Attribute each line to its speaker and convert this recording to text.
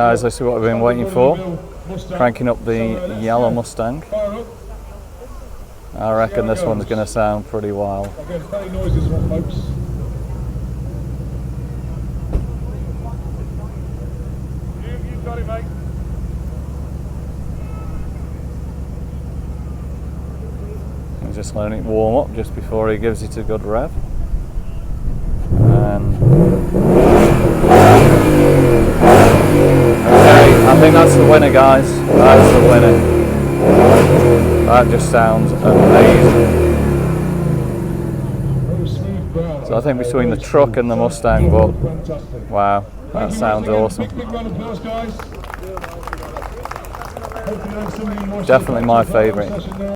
Speaker 1: Guys, this is what we've been waiting for. Cranking up the yellow Mustang. I reckon this one's going to sound pretty wild.
Speaker 2: You've got it, mate.
Speaker 1: He's just letting it warm up just before he gives it a good rev. And okay, I think that's the winner, guys. That's the winner. That just sounds amazing. So I think between the truck and the Mustang, but wow, that sounds awesome. Definitely my favourite.